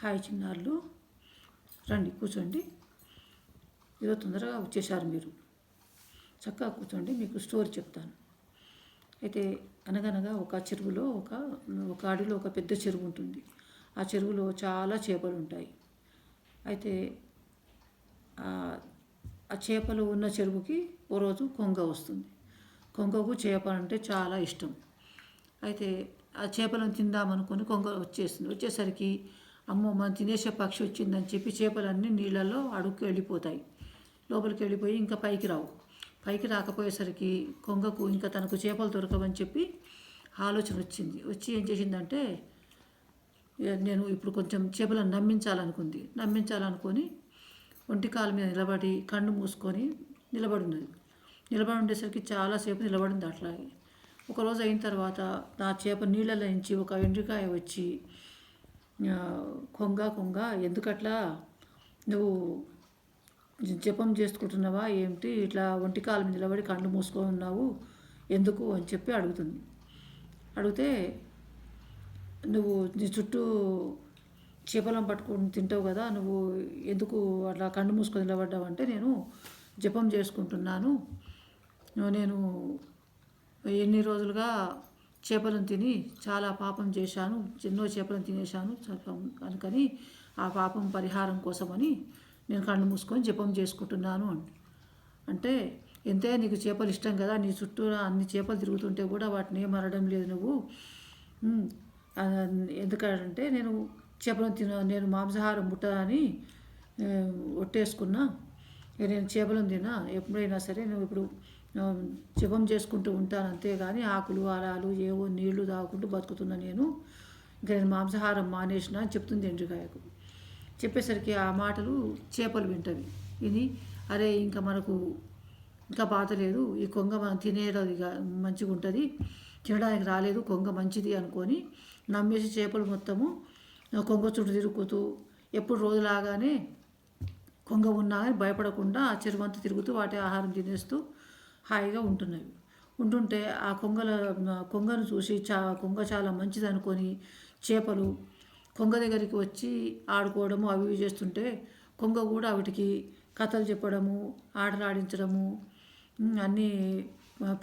Hi చిన్నారులు, రండి కూర్చోండి. ఈరోజు తొందరగా వచ్చేసారు మీరు. చక్కగా కూర్చోండి, మీకు స్టోరీ చెప్తాను. అయితే అనగనగా ఒక చెరువులో ఒక అడవిలో ఒక పెద్ద చెరువు ఉంటుంది. ఆ చెరువులో చాలా చేపలు ఉంటాయి. అయితే ఆ చేపలు ఉన్న చెరువుకి ఓ రోజు కొంగ వస్తుంది. కొంగకు చేపలు అంటే చాలా ఇష్టం. అయితే ఆ చేపలను తిందామనుకొని కొంగ వచ్చేసరికి అమ్మో మనం తినేసే పక్షి వచ్చిందని చెప్పి చేపలన్నీ నీళ్ళల్లో అడుక్కి వెళ్ళిపోతాయి. లోపలికి వెళ్ళిపోయి ఇంకా పైకి రావు. పైకి రాకపోయేసరికి కొంగకు ఇంకా తనకు చేపలు దొరకవని చెప్పి ఆలోచన వచ్చి ఏం చేసిందంటే, నేను ఇప్పుడు కొంచెం చేపలను నమ్మించాలనుకొని ఒంటి కాలు మీద నిలబడి కన్ను మూసుకొని నిలబడి ఉండేసరికి చాలాసేపు నిలబడింది అట్లాగే. ఒకరోజు అయిన తర్వాత నా చేప నీళ్ళలో నుంచి ఒక ఎండ్రికాయ వచ్చి, కొంగ ఎందుకట్లా నువ్వు జపం చేసుకుంటున్నావా ఏమిటి, ఇట్లా ఒంటి కాలు మీద నిలబడి కళ్ళు మూసుకొని ఉన్నావు ఎందుకు అని చెప్పి అడిగితే, నువ్వు నీ చుట్టూ చేపలను పట్టుకొని తింటావు కదా, నువ్వు ఎందుకు అట్లా కళ్ళు మూసుకొని నిలబడ్డావు అంటే, నేను జపం చేసుకుంటున్నాను, నేను ఎన్ని రోజులుగా చేపలను తిని చాలా పాపం చేశాను, ఎన్నో చేపలను తినేశాను కనుకని ఆ పాపం పరిహారం కోసమని నేను కళ్ళు మూసుకొని జపం చేసుకుంటున్నాను అంటే, ఎంతైనా నీకు చేపలు ఇష్టం కదా, నీ చుట్టూ అన్ని చేపలు తిరుగుతుంటే కూడా వాటిని ఏం అనడం లేదు నువ్వు. ఎందుకంటే నేను మాంసాహారం ముట్టదని ఒట్టేసుకున్నా. నేను చేపలను తిన్నా, ఎప్పుడైనా సరే నువ్వు ఇప్పుడు జపం చేసుకుంటూ ఉంటాను, అంతేగాని ఆకులు అరాలు ఏవో నీళ్లు తాగుకుంటూ బతుకుతున్నా నేను. ఇంకా నేను మాంసాహారం మానేసిన అని చెప్తుంది ఎండ్రికాయకు. చెప్పేసరికి ఆ మాటలు చేపలు విని, అరే ఇంకా మనకు ఇంకా బాధ లేదు, ఈ కొంగ మనం తినేది మంచిగా ఉంటుంది, తినడానికి రాలేదు, కొంగ మంచిది అనుకొని నమ్మేసి చేపలు మొత్తము కొంగ చుట్టూ తిరుగుతూ ఎప్పుడు రోజులాగానే కొంగ ఉన్నా కానీ భయపడకుండా ఆ చెరువంతా తిరుగుతూ వాటి ఆహారం తినేస్తూ హాయిగా ఉంటుంటే ఆ కొంగను చూసి కొంగ చాలా మంచిది అనుకొని చేపలు కొంగ దగ్గరికి వచ్చి ఆడుకోవడము అవి ఇవి చేస్తుంటే, కొంగ కూడా వాటికి కథలు చెప్పడము, ఆటలు ఆడించడము, అన్నీ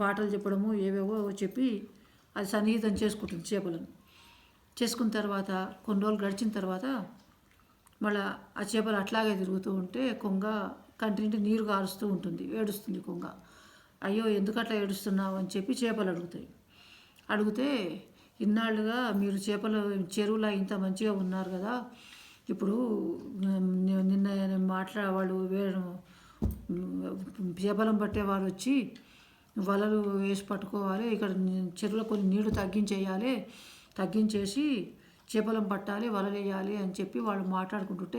పాటలు చెప్పడము ఏవేవో చెప్పి అది సన్నిహితం చేసుకుంటుంది చేపలను. చేసుకున్న తర్వాత కొన్ని రోజులు గడిచిన తర్వాత మళ్ళీ ఆ చేపలు అట్లాగే తిరుగుతూ ఉంటే కొంగ కంటి నుండి నీరు కారుస్తూ ఉంటుంది, ఏడుస్తుంది కొంగ. అయ్యో ఎందుకు అట్లా ఏడుస్తున్నావు అని చెప్పి చేపలు అడిగితే, ఇన్నాళ్ళుగా మీరు చేపల చెరువులో ఇంత మంచిగా ఉన్నారు కదా, ఇప్పుడు నిన్న వాళ్ళు చేపలను పట్టేవారు వచ్చి వలలు వేసి పట్టుకోవాలి, ఇక్కడ చెరువులో కొన్ని నీళ్లు తగ్గించేసి చేపలను పట్టాలి, వలలు వేయాలి అని చెప్పి వాళ్ళు మాట్లాడుకుంటుంటే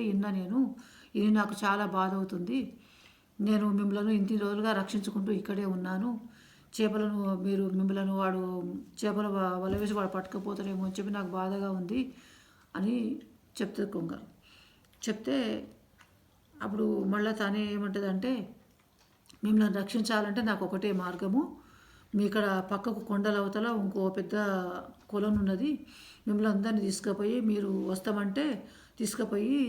ఇది నాకు చాలా బాధ అవుతుంది. నేను మిమ్మల్ని ఇన్ని రోజులుగా రక్షించుకుంటూ ఇక్కడే ఉన్నాను, మిమ్మల్ని వాడు చేపల వల వేసి వాడు పట్టుకపోతారేమో అని చెప్పి నాకు బాధగా ఉంది అని చెప్తుంది కొంగ. చెప్తే అప్పుడు మళ్ళీ తానే ఏమంటుందంటే, మిమ్మల్ని రక్షించాలంటే నాకు ఒకటే మార్గము, మీ ఇక్కడ పక్కకు కొండల అవతల ఇంకో పెద్ద కొలను ఉన్నది, మిమ్మల్ని అందరినీ తీసుకుపోయి మీరు వస్తామంటే తీసుకుపోయి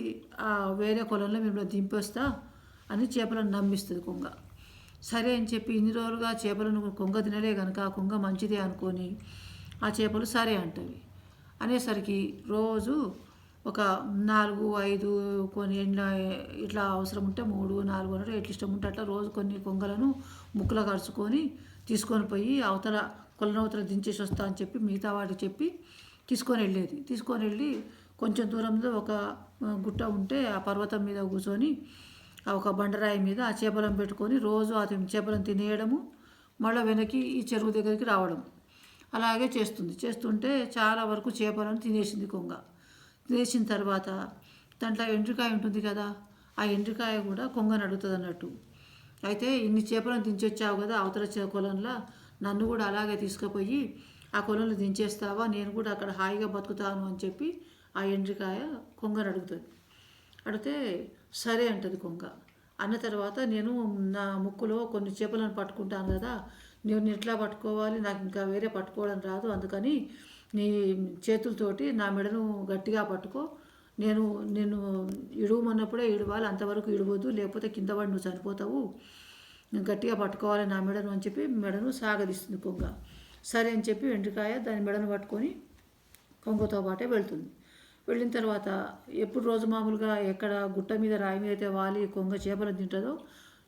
ఆ వేరే కొలంలో మిమ్మల్ని దింపేస్తా అని చేపలను నమ్మిస్తుంది కొంగ. సరే అని చెప్పి ఇన్ని రోజులుగా చేపలను కొంగ తినలే కనుక కొంగ మంచిదే అనుకొని ఆ చేపలు సరే అంటవి. అనేసరికి రోజు ఒక 4-5 కొన్ని ఇట్లా అవసరం ఉంటే 3-4 ఎట్లా ఇష్టం ఉంటే అట్లా రోజు కొన్ని కొంగలను ముక్కలు కరుచుకొని తీసుకొని పోయి కొలనవతల దించేసి వస్తా అని చెప్పి మిగతా వాటికి చెప్పి తీసుకొని వెళ్ళి కొంచెం దూరంలో ఒక గుట్ట ఉంటే ఆ పర్వతం మీద కూర్చొని ఒక బండరాయి మీద ఆ చేపలను పెట్టుకొని రోజు ఆ చేపలను తినేయడము, మళ్ళీ వెనక్కి ఈ చెరువు దగ్గరికి రావడం అలాగే చేస్తుంటే చాలా వరకు చేపలను తినేసింది కొంగ. తినేసిన తర్వాత దాంట్లో ఎండ్రికాయ ఉంటుంది కదా, ఆ ఎండ్రికాయ కూడా కొంగను అడుగుతుంది అన్నట్టు, అయితే ఇన్ని చేపలను దించొచ్చావు కదా అవతల కొలంలో, నన్ను కూడా అలాగే తీసుకుపోయి ఆ కొలంలో దించేస్తావా, నేను కూడా అక్కడ హాయిగా బతుకుతాను అని చెప్పి ఆ ఎండ్రికాయ కొంగను అడిగితే సరే అంటది కొంగ. అన్న తర్వాత నేను నా ముక్కులో కొన్ని చేపలను పట్టుకుంటాను కదా, నేను ఎట్లా పట్టుకోవాలి, నాకు ఇంకా వేరే పట్టుకోవడం రాదు, అందుకని నీ చేతులతోటి నా మెడను గట్టిగా పట్టుకో, నేను నేను ఇడవమన్నప్పుడే ఇడవాలి, అంతవరకు ఇడవద్దు, లేకపోతే కింద పడి నువ్వు చనిపోతావు, నేను గట్టిగా పట్టుకోవాలి నా మెడను అని చెప్పి మెడను సాగదీస్తుంది కొంగ. సరే అని చెప్పి వెండ్రికాయ దాని మెడను పట్టుకొని కొంగతో పాటే వెళ్తుంది. వెళ్ళిన తర్వాత ఎప్పుడు రోజు మామూలుగా ఎక్కడ గుట్ట మీద రాయి మీద అయితే వాలి కొంగ చేపలను తింటుందో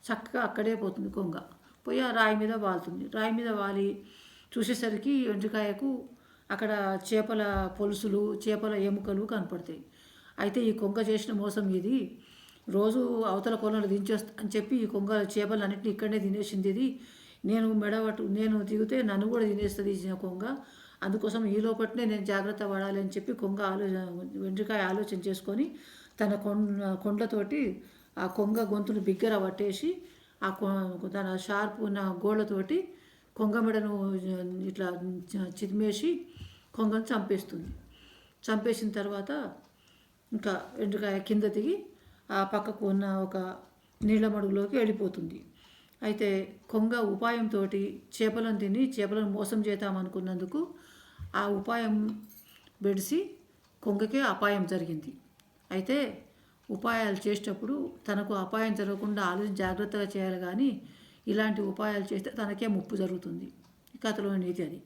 చక్కగా అక్కడే పోతుంది కొంగ. పోయి ఆ రాయి మీద వాలుతుంది. రాయి మీద వాలి చూసేసరికి వెంట్రుకాయకు అక్కడ చేపల పొలుసులు, చేపల ఎముకలు కనపడతాయి. అయితే ఈ కొంగ చేసిన మోసం ఇది, రోజు అవతల కొలను దించేస్తా అని చెప్పి ఈ కొంగ చేపలన్నింటినీ ఇక్కడనే తినేసింది. ఇది నేను దిగితే నన్ను కూడా తినేస్తుంది ఈ కొంగ, అందుకోసం ఈ లోపట్నే నేను జాగ్రత్త పడాలి అని చెప్పి వెంట్రుకాయ ఆలోచన చేసుకొని తన కొండతోటి ఆ కొంగ గొంతును బిగ్గర పట్టేసి తన షార్ప్ ఉన్న గోళ్ళతోటి కొంగ మెడను ఇట్లా చిదిమేసి కొంగను చంపేస్తుంది. చంపేసిన తర్వాత ఇంకా వెంట్రుకాయ కింద దిగి ఆ పక్కకు ఉన్న ఒక నీళ్ళ మడుగులోకి వెళ్ళిపోతుంది. అయితే కొంగ ఉపాయంతో చేపలను తిని చేపలను మోసం చేద్దామనుకున్నందుకు ఆ ఉపాయం బెడిసి కొంగకే అపాయం జరిగింది. అయితే ఉపాయాలు చేసేటప్పుడు తనకు అపాయం జరగకుండా ఆలోచన జాగ్రత్తగా చేయాలి, కానీ ఇలాంటి ఉపాయాలు చేస్తే తనకే ముప్పు జరుగుతుంది. ఈ కథలోని నీతి అది.